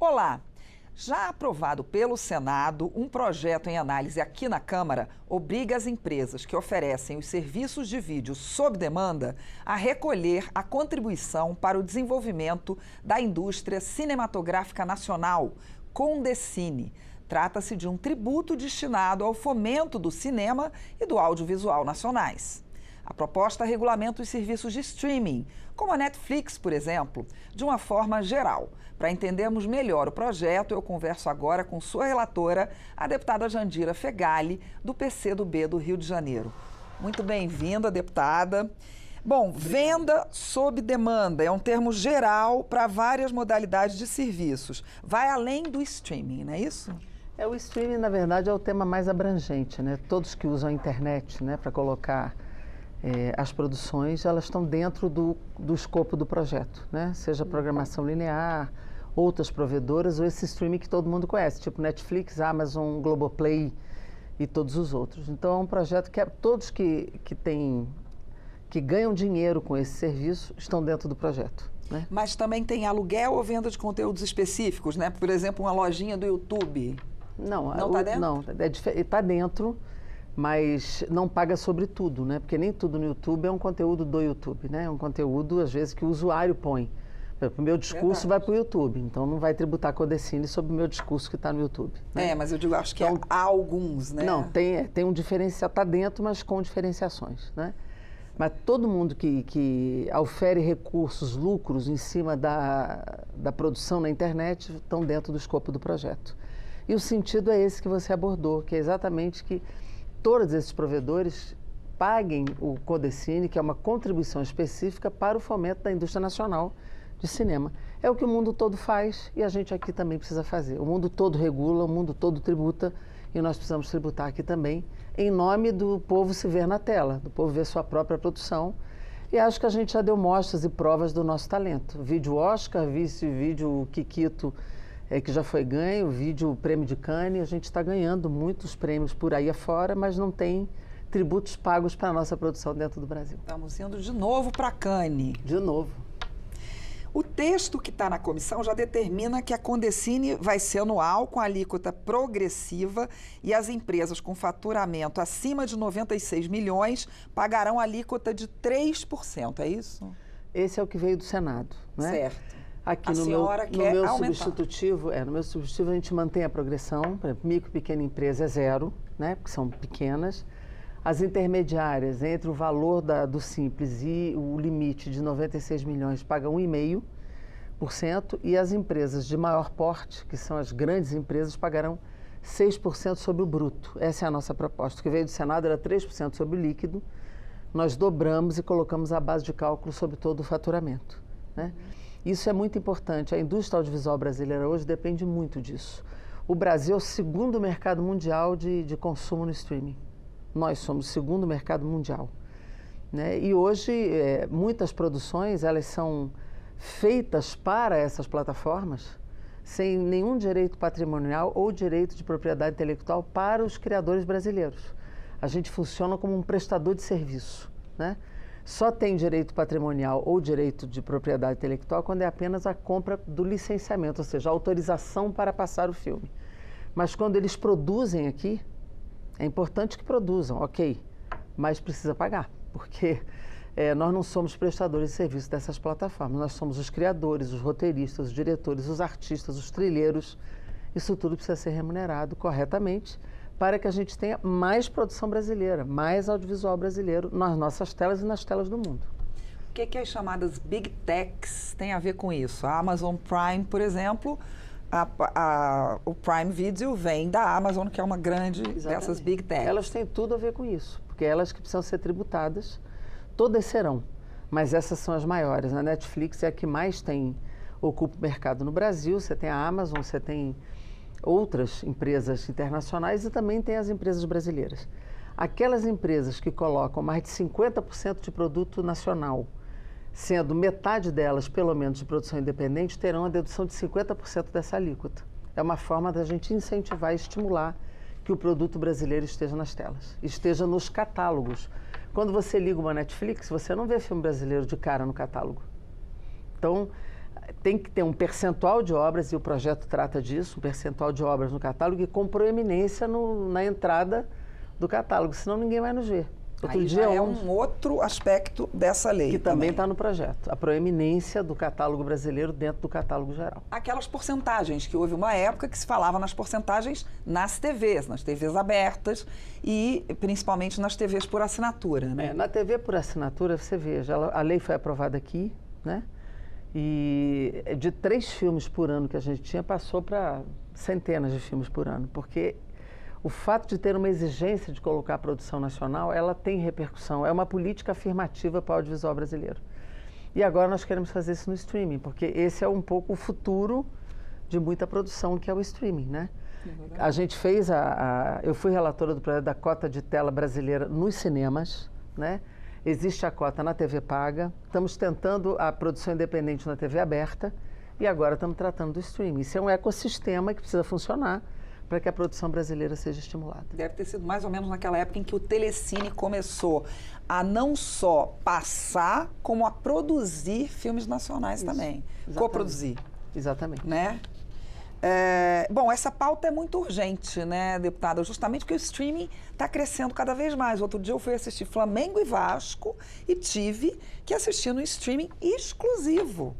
Olá! Já aprovado pelo Senado, um projeto em análise aqui na Câmara obriga as empresas que oferecem os serviços de vídeo sob demanda a recolher a contribuição para o desenvolvimento da indústria cinematográfica nacional, Condecine. Trata-se de um tributo destinado ao fomento do cinema e do audiovisual nacionais. A proposta regulamenta os serviços de streaming, como a Netflix, por exemplo, de uma forma geral. Para entendermos melhor o projeto, eu converso agora com sua relatora, a deputada Jandira Fegali, do PCdoB do Rio de Janeiro. Muito bem-vinda, deputada. Bom, venda sob demanda é um termo geral para várias modalidades de serviços. Vai além do streaming, não é isso? O streaming, na verdade, é o tema mais abrangente, né? Todos que usam a internet, né, para colocar as produções, elas estão dentro do escopo do projeto, né? Seja programação linear, outras provedoras ou esse streaming que todo mundo conhece, tipo Netflix, Amazon, Globoplay e todos os outros. Então, é um projeto que todos que ganham dinheiro com esse serviço estão dentro do projeto, né? Mas também tem aluguel ou venda de conteúdos específicos, né? Por exemplo, uma lojinha do YouTube. Não está dentro? Não, está dentro, mas não paga sobre tudo, né? Porque nem tudo no YouTube é um conteúdo do YouTube, né? É um conteúdo, às vezes, que o usuário põe. O meu discurso vai para o YouTube, então não vai tributar a Condecine sobre o meu discurso que está no YouTube, né? Mas eu digo, acho que há alguns, né? Não, tem um diferencial, está dentro, mas com diferenciações, né? Mas todo mundo que ofere recursos, lucros em cima da produção na internet estão dentro do escopo do projeto. E o sentido é esse que você abordou, que é exatamente que todos esses provedores paguem o Condecine, que é uma contribuição específica para o fomento da indústria nacional de cinema. É o que o mundo todo faz e a gente aqui também precisa fazer. O mundo todo regula, o mundo todo tributa e nós precisamos tributar aqui também, em nome do povo se ver na tela, do povo ver sua própria produção. E acho que a gente já deu mostras e provas do nosso talento. Vídeo Oscar, vídeo Kikito, que já foi ganho, vídeo Prêmio de Cannes, a gente está ganhando muitos prêmios por aí afora, mas não tem tributos pagos para a nossa produção dentro do Brasil. Estamos indo de novo para Cannes. De novo. O texto que está na comissão já determina que a Condecine vai ser anual, com alíquota progressiva, e as empresas com faturamento acima de 96 milhões pagarão alíquota de 3%, é isso? Esse é o que veio do Senado, né? Certo. Aqui no meu substitutivo a gente mantém a progressão, por exemplo, micro e pequena empresa é 0, né, porque são pequenas. As intermediárias, entre o valor do Simples e o limite de 96 milhões, pagam 1,5%, e as empresas de maior porte, que são as grandes empresas, pagarão 6% sobre o bruto. Essa é a nossa proposta. O que veio do Senado era 3% sobre o líquido, nós dobramos e colocamos a base de cálculo sobre todo o faturamento, né? Isso é muito importante. A indústria audiovisual brasileira hoje depende muito disso. O Brasil é o segundo mercado mundial de consumo no streaming. Nós somos o segundo mercado mundial, né? E hoje, muitas produções, elas são feitas para essas plataformas sem nenhum direito patrimonial ou direito de propriedade intelectual para os criadores brasileiros. A gente funciona como um prestador de serviço, né? Só tem direito patrimonial ou direito de propriedade intelectual quando é apenas a compra do licenciamento, ou seja, a autorização para passar o filme. Mas quando eles produzem aqui, é importante que produzam, ok, mas precisa pagar, porque nós não somos prestadores de serviço dessas plataformas, nós somos os criadores, os roteiristas, os diretores, os artistas, os trilheiros. Isso tudo precisa ser remunerado corretamente para que a gente tenha mais produção brasileira, mais audiovisual brasileiro nas nossas telas e nas telas do mundo. O que as chamadas Big Techs têm a ver com isso? A Amazon Prime, por exemplo, o Prime Video vem da Amazon, que é uma grande dessas Big Techs. Elas têm tudo a ver com isso, porque elas que precisam ser tributadas, todas serão, mas essas são as maiores. A Netflix é a que mais ocupa o mercado no Brasil, você tem a Amazon, você tem outras empresas internacionais e também tem as empresas brasileiras. Aquelas empresas que colocam mais de 50% de produto nacional, sendo metade delas, pelo menos, de produção independente, terão a dedução de 50% dessa alíquota. É uma forma da gente incentivar e estimular que o produto brasileiro esteja nas telas, esteja nos catálogos. Quando você liga uma Netflix, você não vê filme brasileiro de cara no catálogo. Então, tem que ter um percentual de obras, e o projeto trata disso, um percentual de obras no catálogo, e com proeminência na entrada do catálogo, senão ninguém vai nos ver. Aí já é um outro aspecto dessa lei. Que também está no projeto. A proeminência do catálogo brasileiro dentro do catálogo geral. Aquelas porcentagens, que houve uma época que se falava nas porcentagens nas TVs abertas e principalmente nas TVs por assinatura, né? Na TV por assinatura, você veja, a lei foi aprovada aqui, né? E de 3 filmes por ano que a gente tinha, passou para centenas de filmes por ano, porque o fato de ter uma exigência de colocar a produção nacional, ela tem repercussão, é uma política afirmativa para o audiovisual brasileiro. E agora nós queremos fazer isso no streaming, porque esse é um pouco o futuro de muita produção, que é o streaming, né? A gente fez, eu fui relatora do projeto da cota de tela brasileira nos cinemas, né? Existe a cota na TV paga, estamos tentando a produção independente na TV aberta e agora estamos tratando do streaming. Isso é um ecossistema que precisa funcionar para que a produção brasileira seja estimulada. Deve ter sido mais ou menos naquela época em que o Telecine começou a não só passar, como a produzir filmes nacionais também. Coproduzir. Exatamente. Né? Bom, essa pauta é muito urgente, né, deputada? Justamente porque o streaming está crescendo cada vez mais. Outro dia eu fui assistir Flamengo e Vasco e tive que assistir no streaming exclusivo.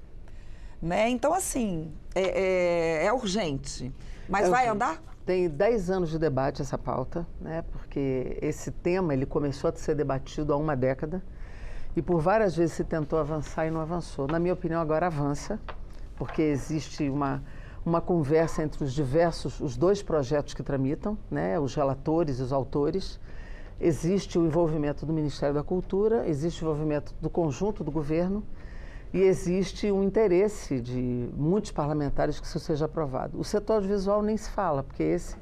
Né? Então, assim, é urgente. Mas vai andar? Tem 10 anos de debate essa pauta, né? Porque esse tema ele começou a ser debatido há uma década e por várias vezes se tentou avançar e não avançou. Na minha opinião, agora avança, porque existe uma conversa entre os 2 projetos que tramitam, né? Os relatores e os autores. Existe o envolvimento do Ministério da Cultura, existe o envolvimento do conjunto do governo, e existe um interesse de muitos parlamentares que isso seja aprovado. O setor audiovisual nem se fala, porque esse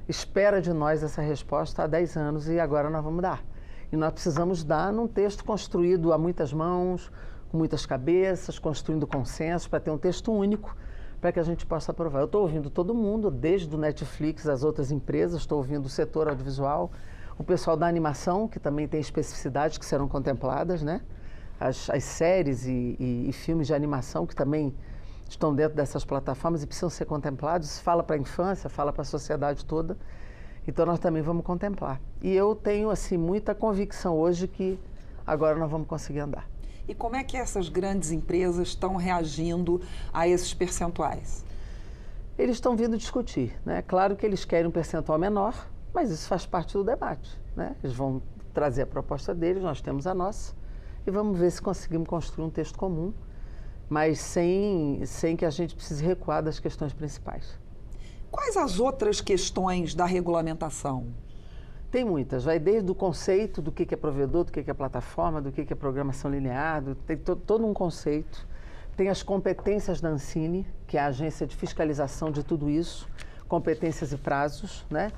espera de nós essa resposta há 10 anos e agora nós vamos dar. E nós precisamos dar num texto construído a muitas mãos, com muitas cabeças, construindo consenso, para ter um texto único, para que a gente possa aprovar. Eu estou ouvindo todo mundo, desde o Netflix, as outras empresas, estou ouvindo o setor audiovisual, o pessoal da animação, que também tem especificidades que serão contempladas, né? As séries e filmes de animação que também estão dentro dessas plataformas e precisam ser contemplados. Fala para a infância, fala para a sociedade toda. Então, nós também vamos contemplar. E eu tenho, assim, muita convicção hoje que agora nós vamos conseguir andar. E como é que essas grandes empresas estão reagindo a esses percentuais? Eles estão vindo discutir, né? Claro que eles querem um percentual menor, mas isso faz parte do debate, né? Eles vão trazer a proposta deles, nós temos a nossa. E vamos ver se conseguimos construir um texto comum, mas sem que a gente precise recuar das questões principais. Quais as outras questões da regulamentação? Tem muitas. Vai desde o conceito do que é provedor, do que é plataforma, do que é programação linear, tem todo um conceito. Tem as competências da Ancine, que é a agência de fiscalização de tudo isso, competências e prazos, né?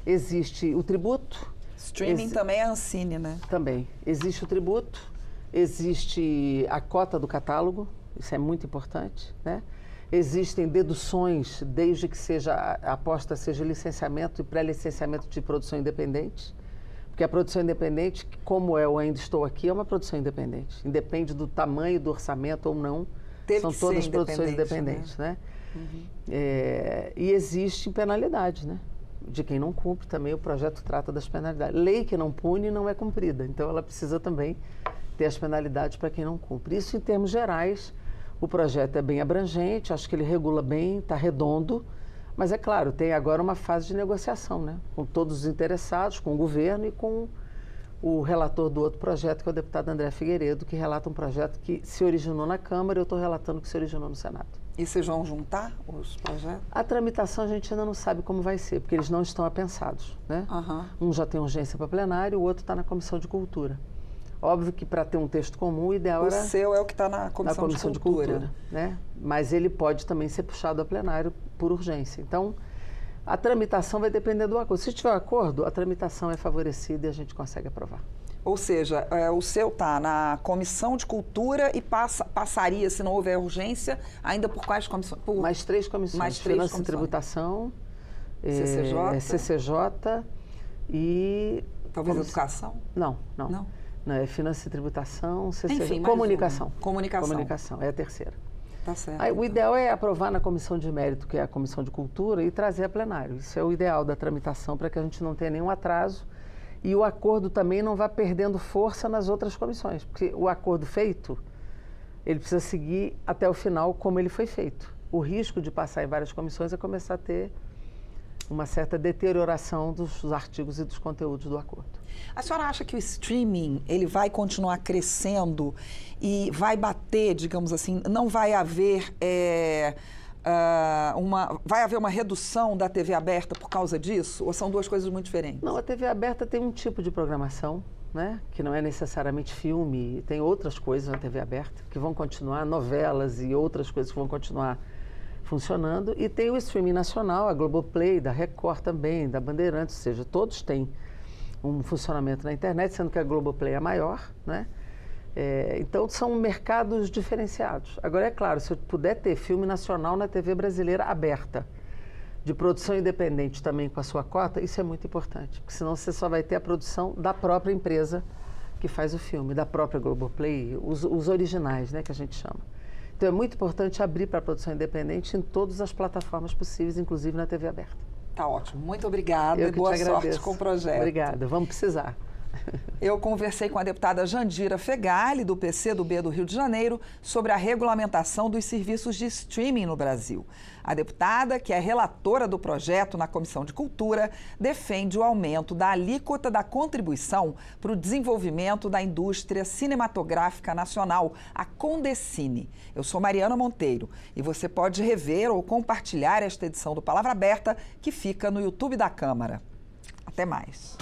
Existe o tributo. Streaming também é Ancine, né? Também. Existe o tributo. Existe a cota do catálogo, isso é muito importante, né? Existem deduções, desde que a aposta seja licenciamento e pré-licenciamento de produção independente, porque a produção independente, como eu ainda estou aqui, é uma produção independente, independe do tamanho do orçamento ou não, são todas produções independentes, né? Uhum. E existe penalidade, né? De quem não cumpre, também o projeto trata das penalidades. Lei que não pune não é cumprida, então ela precisa também ter as penalidades para quem não cumpre. Isso, em termos gerais, o projeto é bem abrangente, acho que ele regula bem, está redondo, mas é claro, tem agora uma fase de negociação, né? Com todos os interessados, com o governo e com o relator do outro projeto, que é o deputado André Figueiredo, que relata um projeto que se originou na Câmara e eu estou relatando que se originou no Senado. E vocês vão juntar os projetos? A tramitação a gente ainda não sabe como vai ser, porque eles não estão apensados, né? Uhum. Um já tem urgência para plenário, o outro está na Comissão de Cultura. Óbvio que para ter um texto comum, o ideal era... O seu é o que está na Comissão de Cultura. Né? Mas ele pode também ser puxado a plenário por urgência. Então, a tramitação vai depender do acordo. Se tiver acordo, a tramitação é favorecida e a gente consegue aprovar. Ou seja, o seu está na Comissão de Cultura e passaria, se não houver urgência, ainda por quais comissões? Mais 3 comissões. Mais 3 Finanças e Tributação, CCJ e... Talvez Educação? Não. Não, é Finanças e Tributação, CCJ, Enfim, Comunicação. Comunicação. Comunicação, é a terceira. Tá certo. Aí, o ideal é aprovar na comissão de mérito, que é a comissão de cultura, e trazer a plenário. Isso é o ideal da tramitação, para que a gente não tenha nenhum atraso e o acordo também não vá perdendo força nas outras comissões, porque o acordo feito, ele precisa seguir até o final como ele foi feito. O risco de passar em várias comissões é começar a ter uma certa deterioração dos artigos e dos conteúdos do acordo. A senhora acha que o streaming ele vai continuar crescendo e vai bater, digamos assim, não vai haver vai haver uma redução da TV aberta por causa disso? Ou são duas coisas muito diferentes? Não, a TV aberta tem um tipo de programação, né, que não é necessariamente filme, tem outras coisas na TV aberta que vão continuar, novelas e outras coisas que vão continuar funcionando, e tem o streaming nacional, a Globoplay, da Record também, da Bandeirantes, ou seja, todos têm um funcionamento na internet, sendo que a Globoplay é a maior, né? Então são mercados diferenciados. Agora, é claro, se eu puder ter filme nacional na TV brasileira aberta, de produção independente também com a sua cota, isso é muito importante, porque senão você só vai ter a produção da própria empresa que faz o filme, da própria Globoplay, os originais, né, que a gente chama. Então é muito importante abrir para a produção independente em todas as plataformas possíveis, inclusive na TV aberta. Tá ótimo. Muito obrigada Eu e que boa te sorte agradeço. com o projeto. Obrigada, vamos precisar. Eu conversei com a deputada Jandira Fegali, do PCdoB do Rio de Janeiro, sobre a regulamentação dos serviços de streaming no Brasil. A deputada, que é relatora do projeto na Comissão de Cultura, defende o aumento da alíquota da contribuição para o desenvolvimento da indústria cinematográfica nacional, a Condecine. Eu sou Mariana Monteiro e você pode rever ou compartilhar esta edição do Palavra Aberta, que fica no YouTube da Câmara. Até mais.